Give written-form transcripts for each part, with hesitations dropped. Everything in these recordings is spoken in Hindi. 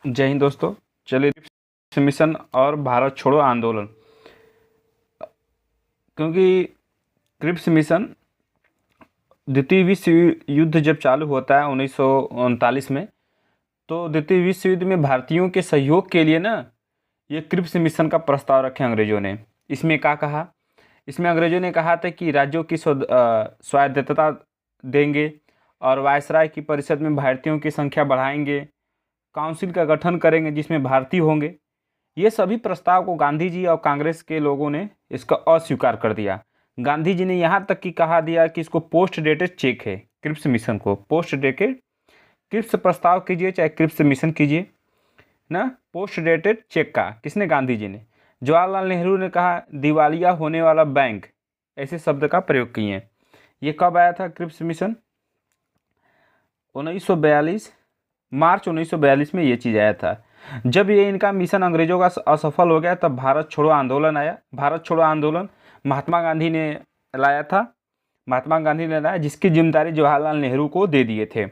जय हिंद दोस्तों। चलिए, क्रिप्स मिशन और भारत छोड़ो आंदोलन, क्योंकि क्रिप्स मिशन द्वितीय विश्व युद्ध जब चालू होता है 1939 में, तो द्वितीय विश्व युद्ध में भारतीयों के सहयोग के लिए ना ये क्रिप्स मिशन का प्रस्ताव रखे अंग्रेजों ने। इसमें क्या कहा? इसमें अंग्रेजों ने कहा था कि राज्यों की स्वायत्तता देंगे और वायसराय की परिषद में भारतीयों की संख्या बढ़ाएंगे, काउंसिल का गठन करेंगे जिसमें भारतीय होंगे। ये सभी प्रस्ताव को गांधी जी और कांग्रेस के लोगों ने इसका अस्वीकार कर दिया। गांधी जी ने यहाँ तक कि कहा दिया कि इसको पोस्ट डेटेड चेक है, क्रिप्स मिशन को पोस्ट डेटेड, क्रिप्स प्रस्ताव कीजिए चाहे क्रिप्स मिशन कीजिए ना, पोस्ट डेटेड चेक का। किसने? गांधी जी ने। जवाहरलाल नेहरू ने कहा दिवालिया होने वाला बैंक, ऐसे शब्द का प्रयोग किए हैं। ये कब आया था क्रिप्स मिशन? 1942, मार्च 1942 में ये चीज़ आया था। जब ये इनका मिशन अंग्रेजों का असफल हो गया तब भारत छोड़ो आंदोलन आया। भारत छोड़ो आंदोलन महात्मा गांधी ने लाया था, महात्मा गांधी ने लाया, जिसकी जिम्मेदारी जवाहरलाल नेहरू को दे दिए थे।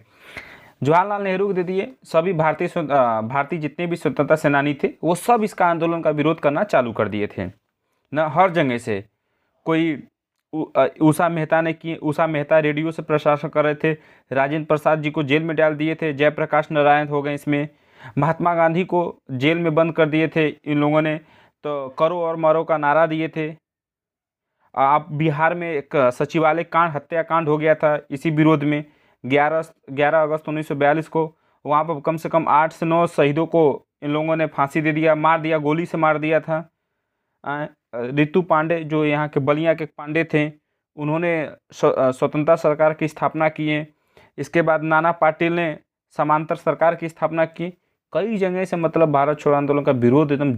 जवाहरलाल नेहरू को दे दिए। सभी भारतीय जितने भी स्वतंत्रता सेनानी थे वो सब इसका आंदोलन का विरोध करना चालू कर दिए थे ना, हर जगह से। कोई उषा मेहता ने की, उषा मेहता रेडियो से प्रशासन कर रहे थे, राजेंद्र प्रसाद जी को जेल में डाल दिए थे, जयप्रकाश नारायण हो गए इसमें, महात्मा गांधी को जेल में बंद कर दिए थे इन लोगों ने, तो करो और मरो का नारा दिए थे। आप बिहार में एक सचिवालय कांड, हत्याकांड हो गया था इसी विरोध में, 11 अगस्त 1942 को। वहाँ पर कम से कम 8 से 9 शहीदों को इन लोगों ने फांसी दे दिया, मार दिया, गोली से मार दिया था। रितु पांडे जो यहाँ के बलिया के पांडे थे, उन्होंने स्वतंत्रता सरकार की स्थापना किए। इसके बाद नाना पाटिल ने समांतर सरकार की स्थापना की। कई जगह से मतलब भारत छोड़ो आंदोलन का विरोध एकदम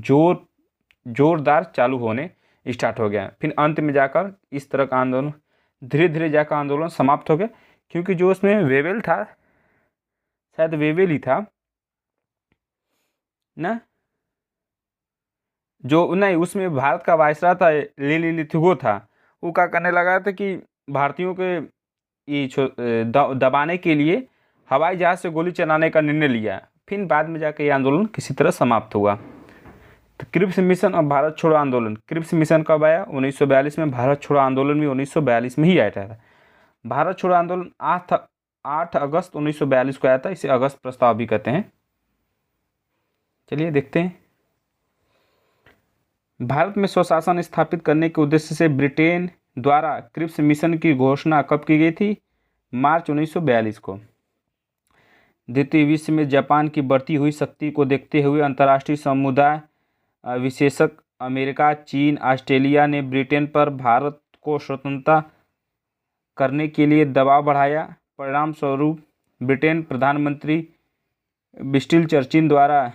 जोरदार चालू होने स्टार्ट हो गया। फिर अंत में जाकर इस तरह का आंदोलन धीरे धीरे जाकर आंदोलन समाप्त हो गया, क्योंकि जो उसमें वेवेल था, शायद वेवेल ही था ना, जो नहीं, उसमें भारत का वायसराय था लिली लिथुगो था। वो क्या करने लगा था कि भारतीयों के ये दबाने के लिए हवाई जहाज से गोली चलाने का निर्णय लिया। फिर बाद में जाकर ये आंदोलन किसी तरह समाप्त हुआ। तो क्रिप्स मिशन और भारत छोड़ो आंदोलन, क्रिप्स मिशन कब आया? 1942 में। भारत छोड़ो आंदोलन भी 1942 में ही आया था। भारत छोड़ो आंदोलन 8 अगस्त 1942 को आया था। इसे अगस्त प्रस्ताव भी कहते हैं। चलिए देखते हैं। भारत में स्वशासन स्थापित करने के उद्देश्य से ब्रिटेन द्वारा क्रिप्स मिशन की घोषणा कब की गई थी? मार्च 1942 को। द्वितीय विश्व में जापान की बढ़ती हुई शक्ति को देखते हुए अंतर्राष्ट्रीय समुदाय, विशेषकर अमेरिका, चीन, ऑस्ट्रेलिया ने ब्रिटेन पर भारत को स्वतंत्रता करने के लिए दबाव बढ़ाया। परिणाम स्वरूप ब्रिटेन प्रधानमंत्री विंस्टन चर्चिल द्वारा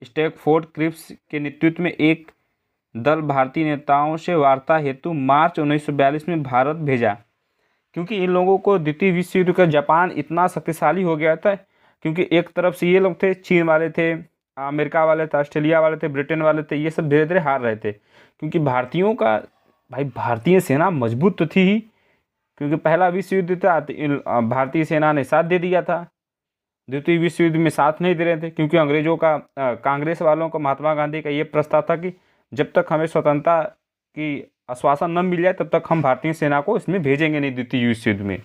स्टैमफोर्ड क्रिप्स के नेतृत्व में एक दल भारतीय नेताओं से वार्ता हेतु मार्च 1942 में भारत भेजा। क्योंकि इन लोगों को द्वितीय विश्व युद्ध का जापान इतना शक्तिशाली हो गया था, क्योंकि एक तरफ से ये लोग थे, चीन वाले थे, अमेरिका वाले थे, ऑस्ट्रेलिया वाले थे, ब्रिटेन वाले थे, ये सब धीरे धीरे हार रहे थे। क्योंकि भारतीयों का, भाई भारतीय सेना मजबूत तो थी ही, क्योंकि पहला विश्व युद्ध था, भारतीय सेना ने साथ दे दिया था। द्वितीय विश्व युद्ध में साथ नहीं दे रहे थे, क्योंकि अंग्रेजों का, कांग्रेस वालों का, महात्मा गांधी का ये प्रस्ताव था कि जब तक हमें स्वतंत्रता की आश्वासन न मिल जाए तब तक हम भारतीय सेना को इसमें भेजेंगे नहीं द्वितीय विश्व युद्ध में।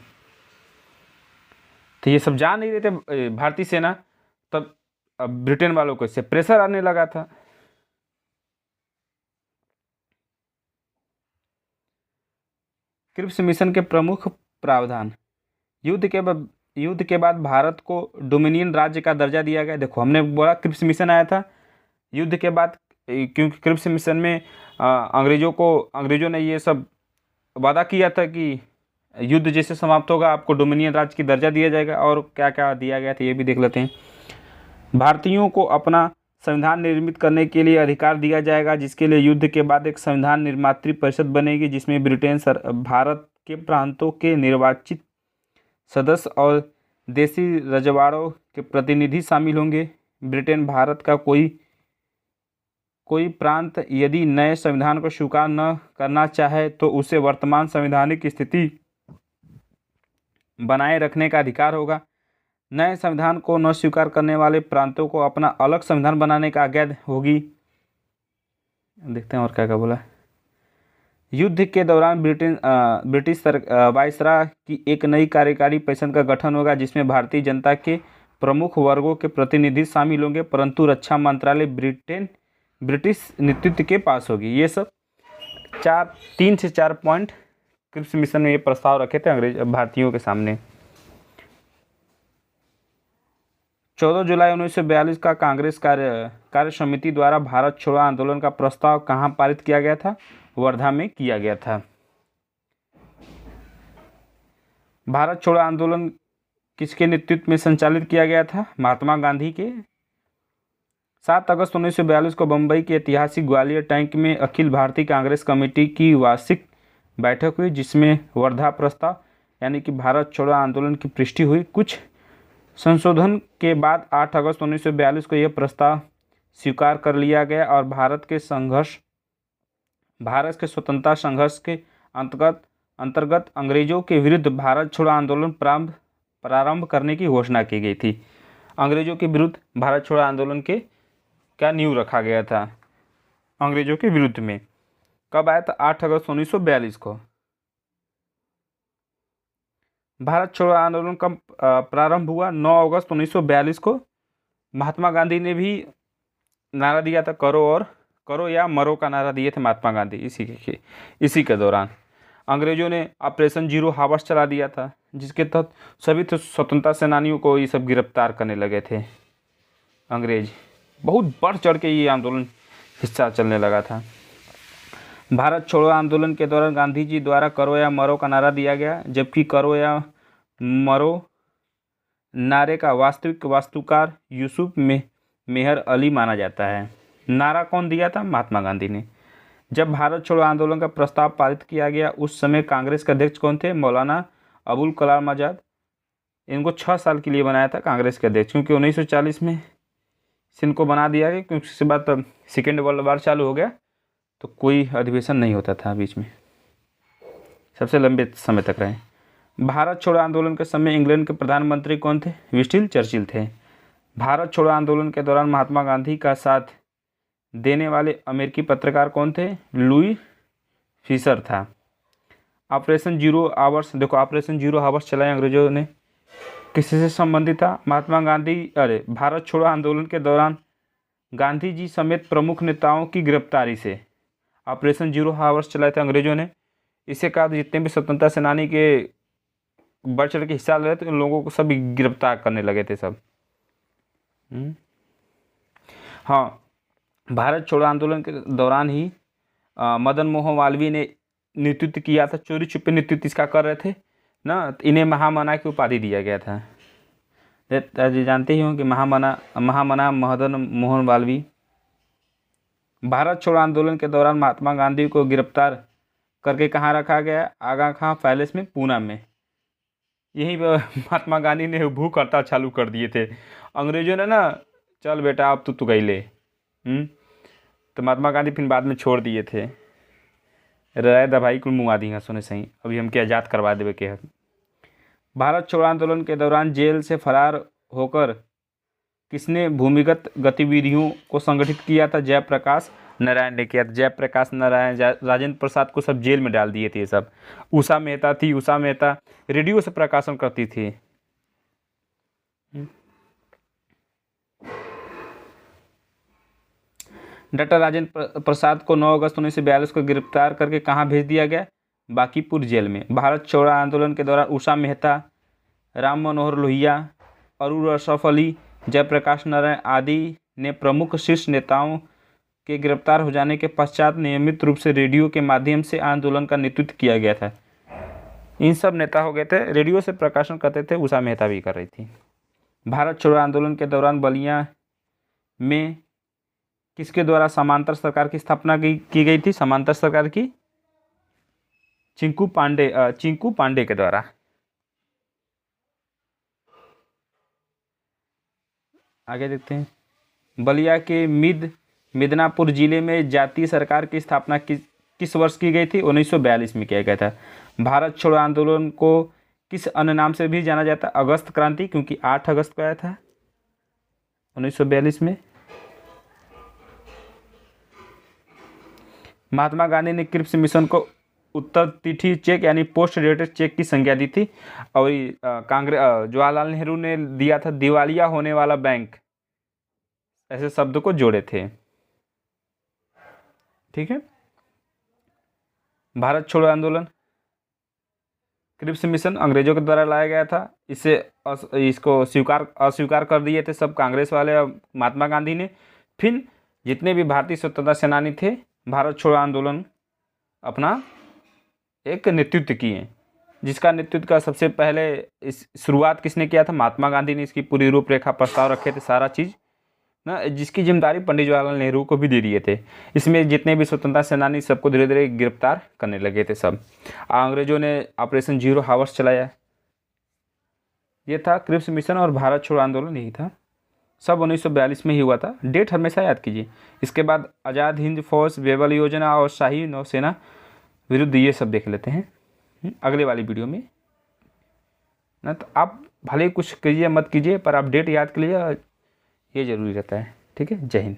तो ये सब जान नहीं रहे थे भारतीय सेना, तब ब्रिटेन वालों को इससे प्रेशर आने लगा था। क्रिप्स मिशन के प्रमुख प्रावधान। युद्ध के बाद भारत को डोमिनियन राज्य का दर्जा दिया गया। देखो, हमने बोला क्रिप्स मिशन आया था युद्ध के बाद, क्योंकि क्रिप्स मिशन में अंग्रेजों ने ये सब वादा किया था कि युद्ध जैसे समाप्त होगा आपको डोमिनियन राज्य की दर्जा दिया जाएगा। और क्या क्या दिया गया था ये भी देख लेते हैं। भारतीयों को अपना संविधान निर्मित करने के लिए अधिकार दिया जाएगा, जिसके लिए युद्ध के बाद एक संविधान निर्मात्री परिषद बनेगी, जिसमें भारत के प्रांतों के निर्वाचित सदस्य और देशी रजवाड़ों के प्रतिनिधि शामिल होंगे। ब्रिटेन भारत का कोई प्रांत यदि नए संविधान को स्वीकार न करना चाहे तो उसे वर्तमान संवैधानिक स्थिति बनाए रखने का अधिकार होगा। नए संविधान को न स्वीकार करने वाले प्रांतों को अपना अलग संविधान बनाने की आज्ञा होगी। देखते हैं और क्या क्या बोला। युद्ध के दौरान ब्रिटिश वायसराय की एक नई कार्यकारी परिषद का गठन होगा, जिसमें भारतीय जनता के प्रमुख वर्गों के प्रतिनिधि शामिल होंगे, परंतु रक्षा मंत्रालय ब्रिटिश नेतृत्व के पास होगी। ये सब 3 से 4 पॉइंट क्रिप्स मिशन में ये प्रस्ताव रखे थे अंग्रेज भारतीयों के सामने। 14 जुलाई 1942 का कांग्रेस कार्य समिति द्वारा भारत छोड़ो आंदोलन का प्रस्ताव कहाँ पारित किया गया था? वर्धा में किया गया था। भारत छोड़ो आंदोलन किसके नेतृत्व में संचालित किया गया था? महात्मा गांधी के। 7 अगस्त 1942 को बम्बई के ऐतिहासिक ग्वालियर टैंक में अखिल भारतीय कांग्रेस कमेटी की वार्षिक बैठक हुई, जिसमें वर्धा प्रस्ताव यानी कि भारत छोड़ो आंदोलन की पुष्टि हुई। कुछ संशोधन के बाद 8 अगस्त 1942 को यह प्रस्ताव स्वीकार कर लिया गया और भारत के स्वतंत्रता संघर्ष के अंतर्गत अंग्रेजों के विरुद्ध भारत छोड़ो आंदोलन प्रारंभ करने की घोषणा की गई थी। अंग्रेजों के विरुद्ध भारत छोड़ो आंदोलन के क्या नींव रखा गया था अंग्रेजों के विरुद्ध में। कब आया था? 8 अगस्त 1942 को। भारत छोड़ो आंदोलन का प्रारंभ हुआ 9 अगस्त 1942 को। महात्मा गांधी ने भी नारा दिया था, करो या मरो का नारा दिए थे महात्मा गांधी। इसी के दौरान अंग्रेजों ने ऑपरेशन जीरो हावर्स चला दिया था, जिसके तहत सभी स्वतंत्रता सेनानियों को ये सब गिरफ्तार करने लगे थे अंग्रेज। बहुत बढ़ चढ़ के ये आंदोलन हिस्सा चलने लगा था। भारत छोड़ो आंदोलन के दौरान गांधी जी द्वारा करो या मरो का नारा दिया गया, जबकि करो या मरो नारे का वास्तविक वास्तुकार यूसुफ मेहर अली माना जाता है। नारा कौन दिया था? महात्मा गांधी ने। जब भारत छोड़ो आंदोलन का प्रस्ताव पारित किया गया, उस समय कांग्रेस के अध्यक्ष कौन थे? मौलाना अबुल कलाम आज़ाद। इनको 6 साल के लिए बनाया था कांग्रेस के अध्यक्ष, क्योंकि 1940 में इनको बना दिया गया, क्योंकि उसके बाद तब सेकेंड वर्ल्ड वार चालू हो गया, तो कोई अधिवेशन नहीं होता था बीच में, सबसे लंबे समय तक रहे। भारत छोड़ो आंदोलन के समय इंग्लैंड के प्रधानमंत्री कौन थे? विंस्टन चर्चिल थे। भारत छोड़ो आंदोलन के दौरान महात्मा गांधी का साथ देने वाले अमेरिकी पत्रकार कौन थे? लुई फिशर था। ऑपरेशन जीरो आवर्स, देखो ऑपरेशन जीरो आवर्स चलाए अंग्रेजों ने, किससे संबंधित था? महात्मा गांधी भारत छोड़ो आंदोलन के दौरान गांधी जी समेत प्रमुख नेताओं की गिरफ्तारी से ऑपरेशन जीरो आवर्स चलाए थे अंग्रेजों ने। इससे कहा जितने भी स्वतंत्रता सेनानी के बढ़ चढ़ के हिस्सा ले रहे थे, उन लोगों को सब गिरफ्तार करने लगे थे सब। हाँ, भारत छोड़ो आंदोलन के दौरान ही मदन मोहन मालवीय ने नेतृत्व किया था। चोरी छुपे नेतृत्व इसका कर रहे थे ना, इन्हें महामना की उपाधि दिया गया था। जी जानते ही होंगे महामना मदन मोहन मालवीय। भारत छोड़ो आंदोलन के दौरान महात्मा गांधी को गिरफ्तार करके कहाँ रखा गया? आगा खां पैलेस में, पूना में। यहीं पर महात्मा गांधी ने भूख हड़ताल चालू कर दिए थे। अंग्रेजों ने ना, चल बेटा अब तू गई ले, तो महात्मा गांधी फिर बाद में छोड़ दिए थे। राय दभाई को मुआ दी सुने सही, अभी हम क्या आज़ाद करवा देवे के। भारत छोड़ो आंदोलन के दौरान जेल से फरार होकर किसने भूमिगत गतिविधियों को संगठित किया था? जयप्रकाश नारायण ने किया था। जयप्रकाश नारायण, राजेंद्र प्रसाद को सब जेल में डाल दिए थे सब। उषा मेहता थी, उषा मेहता रेडियो से प्रकाशन करती थी। डॉक्टर राजेंद्र प्रसाद को 9 अगस्त 1942 को गिरफ्तार करके कहाँ भेज दिया गया? बांकीपुर जेल में। भारत छोड़ो आंदोलन के दौरान उषा मेहता, राम मनोहर लोहिया, अरूर अशरफ अली, जयप्रकाश नारायण आदि ने प्रमुख शीर्ष नेताओं के गिरफ्तार हो जाने के पश्चात नियमित रूप से रेडियो के माध्यम से आंदोलन का नेतृत्व किया गया था। इन सब नेता हो गए थे, रेडियो से प्रकाशन करते थे। उषा मेहता भी कर रही थी। भारत छोड़ो आंदोलन के दौरान बलिया में किसके द्वारा समांतर सरकार की स्थापना की गई थी? समांतर सरकार की चिंकू पांडे के द्वारा। आगे देखते हैं। बलिया के मिदनापुर जिले में जातीय सरकार की स्थापना किस वर्ष की गई थी? 1942 में किया गया था। भारत छोड़ो आंदोलन को किस अन्य नाम से भी जाना जाता है? अगस्त क्रांति, क्योंकि 8 अगस्त को आया था 1942 में। महात्मा गांधी ने क्रिप्स मिशन को उत्तर तिथि चेक यानी पोस्ट डेटेड चेक की संज्ञा दी थी। और कांग्रेस जवाहरलाल नेहरू ने दिया था दिवालिया होने वाला बैंक, ऐसे शब्द को जोड़े थे। ठीक है। भारत छोड़ो आंदोलन, क्रिप्स मिशन अंग्रेजों के द्वारा लाया गया था। इसको अस्वीकार कर दिए थे सब कांग्रेस वाले और महात्मा गांधी ने। फिर जितने भी भारतीय स्वतंत्रता सेनानी थे भारत छोड़ो आंदोलन अपना एक नेतृत्व किए, जिसका नेतृत्व का सबसे पहले इस शुरुआत किसने किया था? महात्मा गांधी ने इसकी पूरी रूपरेखा प्रस्ताव रखे थे, सारा चीज़ ना, जिसकी जिम्मेदारी पंडित जवाहरलाल नेहरू को भी दे दिए थे। इसमें जितने भी स्वतंत्रता सेनानी सबको धीरे धीरे गिरफ्तार करने लगे थे सब। अंग्रेजों ने ऑपरेशन जीरो हावर्स चलाया। ये था क्रिप्स मिशन और भारत छोड़ो आंदोलन, यही था। सब 1942 में ही हुआ था। डेट हमेशा याद कीजिए। इसके बाद आज़ाद हिंद फौज, बेबल योजना और शाही नौसेना विरुद्ध, ये सब देख लेते हैं अगले वाली वीडियो में ना। तो आप भले कुछ कीजिए मत कीजिए, पर आप डेट याद कीजिए, ये ज़रूरी रहता है। ठीक है। जय हिंद।